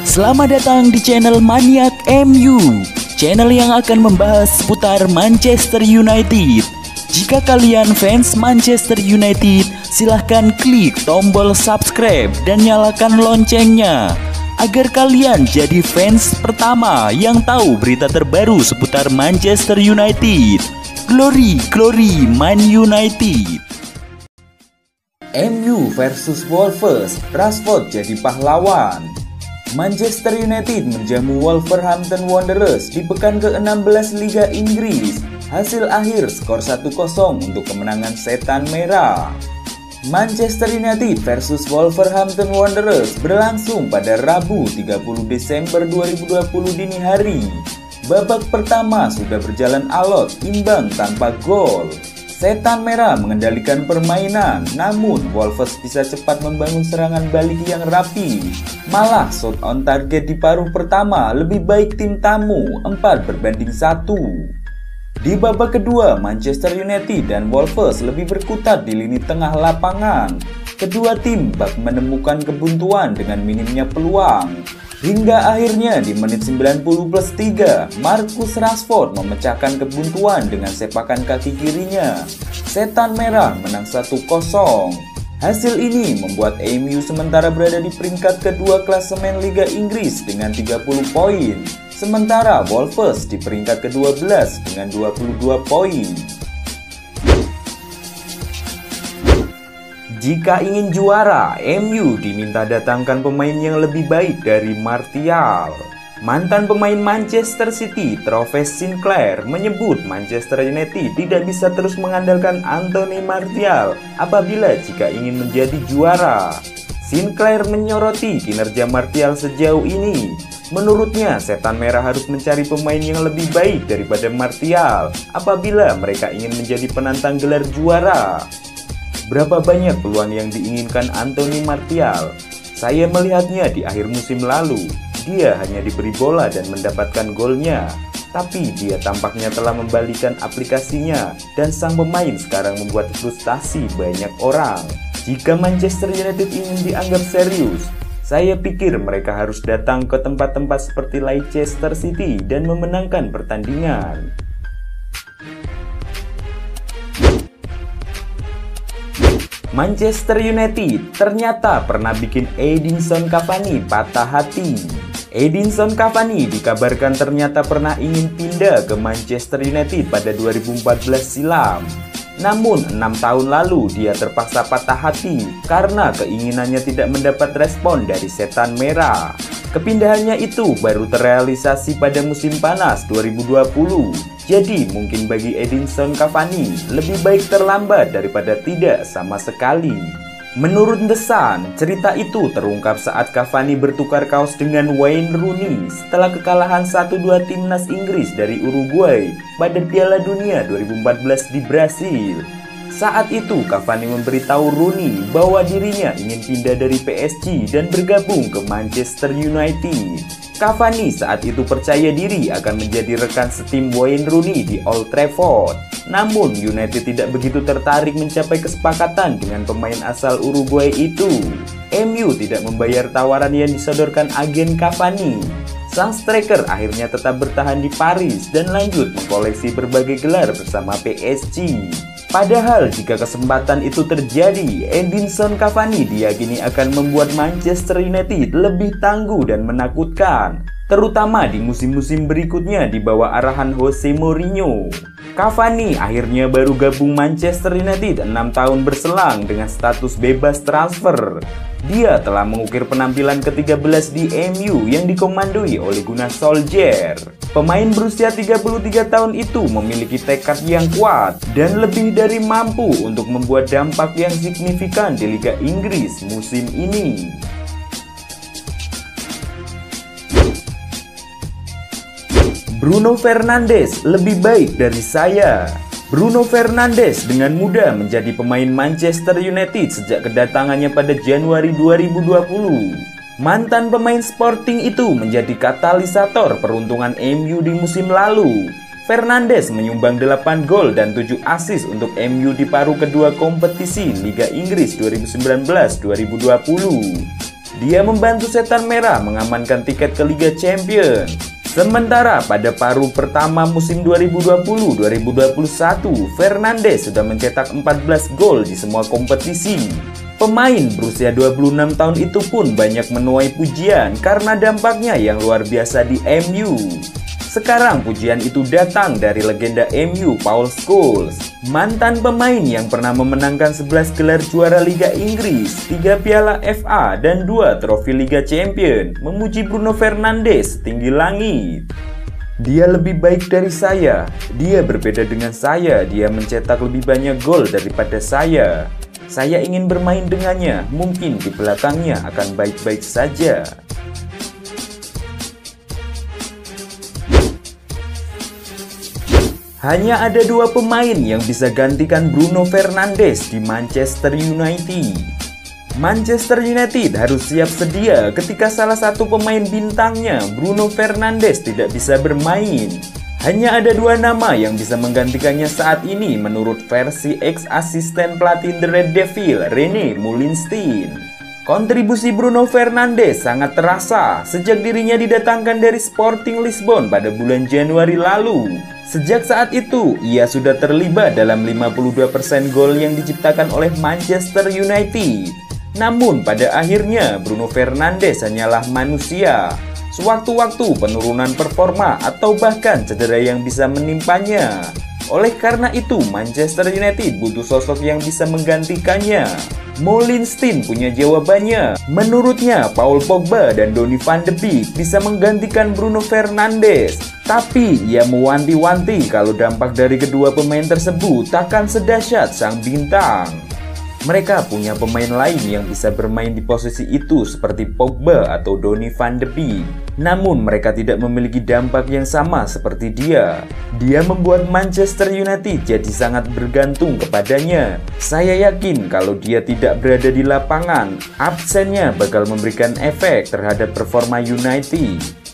Selamat datang di channel Maniak MU, channel yang akan membahas seputar Manchester United. Jika kalian fans Manchester United, silahkan klik tombol subscribe dan nyalakan loncengnya agar kalian jadi fans pertama yang tahu berita terbaru seputar Manchester United. Glory, glory Man United. MU versus Wolves, Rashford jadi pahlawan. Manchester United menjamu Wolverhampton Wanderers di pekan ke-16 Liga Inggris. Hasil akhir skor 1-0 untuk kemenangan Setan Merah. Manchester United versus Wolverhampton Wanderers berlangsung pada Rabu 30 Desember 2020 dini hari. Babak pertama sudah berjalan alot, imbang tanpa gol. Setan Merah mengendalikan permainan, namun Wolves bisa cepat membangun serangan balik yang rapi. Malah shot on target di paruh pertama lebih baik tim tamu, 4-1. Di babak kedua, Manchester United dan Wolves lebih berkutat di lini tengah lapangan. Kedua tim bak menemukan kebuntuan dengan minimnya peluang. Hingga akhirnya di menit 90+3, Marcus Rashford memecahkan kebuntuan dengan sepakan kaki kirinya. Setan Merah menang 1-0. Hasil ini membuat MU sementara berada di peringkat kedua klasemen Liga Inggris dengan 30 poin. Sementara Wolves di peringkat ke-12 dengan 22 poin. Jika ingin juara, MU diminta datangkan pemain yang lebih baik dari Martial. Mantan pemain Manchester City, Travis Sinclair, menyebut Manchester United tidak bisa terus mengandalkan Anthony Martial apabila jika ingin menjadi juara. Sinclair menyoroti kinerja Martial sejauh ini. Menurutnya, Setan Merah harus mencari pemain yang lebih baik daripada Martial apabila mereka ingin menjadi penantang gelar juara. Berapa banyak peluang yang diinginkan Anthony Martial? Saya melihatnya di akhir musim lalu. Dia hanya diberi bola dan mendapatkan golnya. Tapi dia tampaknya telah membalikan aplikasinya dan sang pemain sekarang membuat frustasi banyak orang. Jika Manchester United ingin dianggap serius, saya pikir mereka harus datang ke tempat-tempat seperti Leicester City dan memenangkan pertandingan. Manchester United ternyata pernah bikin Edinson Cavani patah hati. Edinson Cavani dikabarkan ternyata pernah ingin pindah ke Manchester United pada 2014 silam. Namun 6 tahun lalu dia terpaksa patah hati karena keinginannya tidak mendapat respon dari Setan Merah. Kepindahannya itu baru terrealisasi pada musim panas 2020. Jadi mungkin bagi Edinson Cavani lebih baik terlambat daripada tidak sama sekali. Menurut The Sun, cerita itu terungkap saat Cavani bertukar kaos dengan Wayne Rooney setelah kekalahan 1-2 timnas Inggris dari Uruguay pada Piala Dunia 2014 di Brasil. Saat itu Cavani memberitahu Rooney bahwa dirinya ingin pindah dari PSG dan bergabung ke Manchester United. Cavani saat itu percaya diri akan menjadi rekan setim Wayne Rooney di Old Trafford. Namun United tidak begitu tertarik mencapai kesepakatan dengan pemain asal Uruguay itu. MU tidak membayar tawaran yang disodorkan agen Cavani. Sang striker akhirnya tetap bertahan di Paris dan lanjut mengkoleksi berbagai gelar bersama PSG. Padahal jika kesempatan itu terjadi, Edinson Cavani diyakini akan membuat Manchester United lebih tangguh dan menakutkan, terutama di musim-musim berikutnya di bawah arahan Jose Mourinho. Cavani akhirnya baru gabung Manchester United 6 tahun berselang dengan status bebas transfer. Dia telah mengukir penampilan ke-13 di MU yang dikomandoi oleh Gunnar Solskjaer. Pemain berusia 33 tahun itu memiliki tekad yang kuat dan lebih dari mampu untuk membuat dampak yang signifikan di Liga Inggris musim ini. Bruno Fernandes lebih baik dari saya. Bruno Fernandes dengan mudah menjadi pemain Manchester United sejak kedatangannya pada Januari 2020. Mantan pemain Sporting itu menjadi katalisator peruntungan MU di musim lalu. Fernandes menyumbang 8 gol dan 7 assist untuk MU di paruh kedua kompetisi Liga Inggris 2019-2020. Dia membantu Setan Merah mengamankan tiket ke Liga Champions. Sementara pada paruh pertama musim 2020-2021, Fernandes sudah mencetak 14 gol di semua kompetisi. Pemain berusia 26 tahun itu pun banyak menuai pujian karena dampaknya yang luar biasa di MU. Sekarang pujian itu datang dari legenda MU Paul Scholes, mantan pemain yang pernah memenangkan 11 gelar juara Liga Inggris, 3 piala FA, dan 2 trofi Liga Champions, memuji Bruno Fernandes setinggi langit. Dia lebih baik dari saya, dia berbeda dengan saya, dia mencetak lebih banyak gol daripada saya. Saya ingin bermain dengannya, mungkin di belakangnya akan baik-baik saja. Hanya ada 2 pemain yang bisa gantikan Bruno Fernandes di Manchester United. Manchester United harus siap sedia ketika salah satu pemain bintangnya, Bruno Fernandes, tidak bisa bermain. Hanya ada 2 nama yang bisa menggantikannya saat ini menurut versi ex-asisten pelatih The Red Devil, Rene Meulensteen. Kontribusi Bruno Fernandes sangat terasa sejak dirinya didatangkan dari Sporting Lisbon pada bulan Januari lalu. Sejak saat itu, ia sudah terlibat dalam 52% gol yang diciptakan oleh Manchester United. Namun pada akhirnya Bruno Fernandes hanyalah manusia. Sewaktu-waktu penurunan performa atau bahkan cedera yang bisa menimpanya. Oleh karena itu, Manchester United butuh sosok yang bisa menggantikannya. Meulensteen punya jawabannya. Menurutnya, Paul Pogba dan Donny van de Beek bisa menggantikan Bruno Fernandes. Tapi ia mewanti-wanti kalau dampak dari kedua pemain tersebut takkan sedahsyat sang bintang. Mereka punya pemain lain yang bisa bermain di posisi itu seperti Pogba atau Donny van de Beek. Namun mereka tidak memiliki dampak yang sama seperti dia. Dia membuat Manchester United jadi sangat bergantung kepadanya. Saya yakin kalau dia tidak berada di lapangan, absennya bakal memberikan efek terhadap performa United.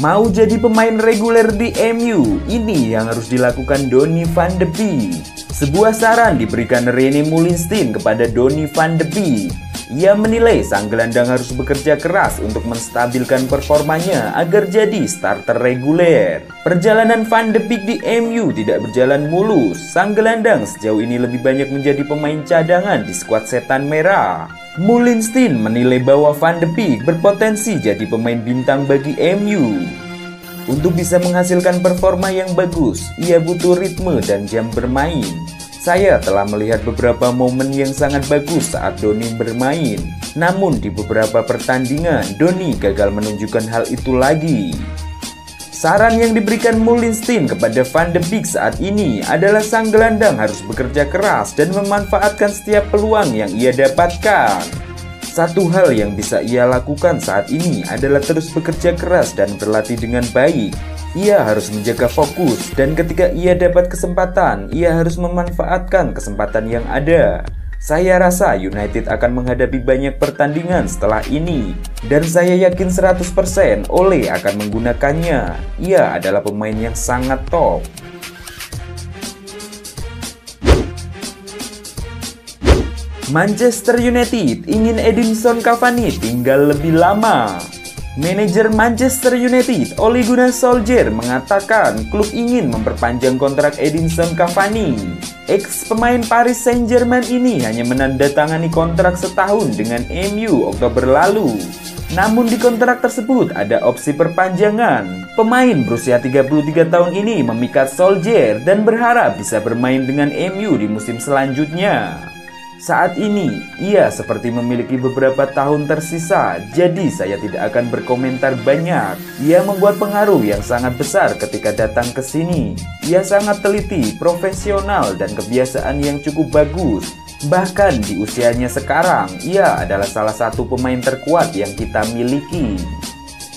Mau jadi pemain reguler di MU, ini yang harus dilakukan Donny van de Beek. Sebuah saran diberikan Rene Meulensteen kepada Donny van de Beek. Ia menilai sang gelandang harus bekerja keras untuk menstabilkan performanya agar jadi starter reguler. Perjalanan Van de Beek di MU tidak berjalan mulus. Sang gelandang sejauh ini lebih banyak menjadi pemain cadangan di skuad Setan Merah. Meulensteen menilai bahwa Van de Beek berpotensi jadi pemain bintang bagi MU. Untuk bisa menghasilkan performa yang bagus, ia butuh ritme dan jam bermain. Saya telah melihat beberapa momen yang sangat bagus saat Donny bermain. Namun di beberapa pertandingan, Donny gagal menunjukkan hal itu lagi. Saran yang diberikan Meulensteen kepada Van de Beek saat ini adalah sang gelandang harus bekerja keras dan memanfaatkan setiap peluang yang ia dapatkan. Satu hal yang bisa ia lakukan saat ini adalah terus bekerja keras dan berlatih dengan baik. Ia harus menjaga fokus dan ketika ia dapat kesempatan, ia harus memanfaatkan kesempatan yang ada. Saya rasa United akan menghadapi banyak pertandingan setelah ini dan saya yakin 100% Ole akan menggunakannya. Ia adalah pemain yang sangat top. Manchester United ingin Edinson Cavani tinggal lebih lama. Manajer Manchester United, Ole Gunnar Solskjaer, mengatakan klub ingin memperpanjang kontrak Edinson Cavani. Ex pemain Paris Saint-Germain ini hanya menandatangani kontrak setahun dengan MU Oktober lalu. Namun di kontrak tersebut ada opsi perpanjangan. Pemain berusia 33 tahun ini memikat Solskjaer dan berharap bisa bermain dengan MU di musim selanjutnya. Saat ini, ia seperti memiliki beberapa tahun tersisa, jadi saya tidak akan berkomentar banyak. Ia membuat pengaruh yang sangat besar ketika datang ke sini. Ia sangat teliti, profesional, dan kebiasaan yang cukup bagus. Bahkan di usianya sekarang, ia adalah salah satu pemain terkuat yang kita miliki.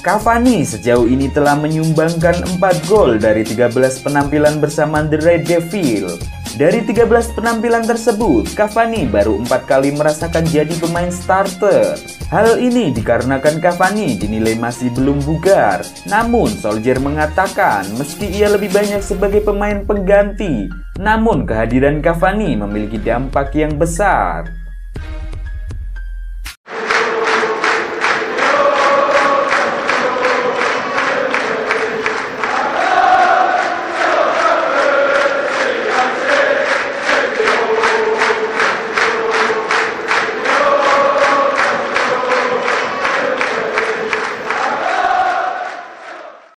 Cavani sejauh ini telah menyumbangkan 4 gol dari 13 penampilan bersama The Red Devil. Dari 13 penampilan tersebut, Cavani baru 4 kali merasakan jadi pemain starter. Hal ini dikarenakan Cavani dinilai masih belum bugar. Namun, Solskjaer mengatakan meski ia lebih banyak sebagai pemain pengganti, Namun kehadiran Cavani memiliki dampak yang besar.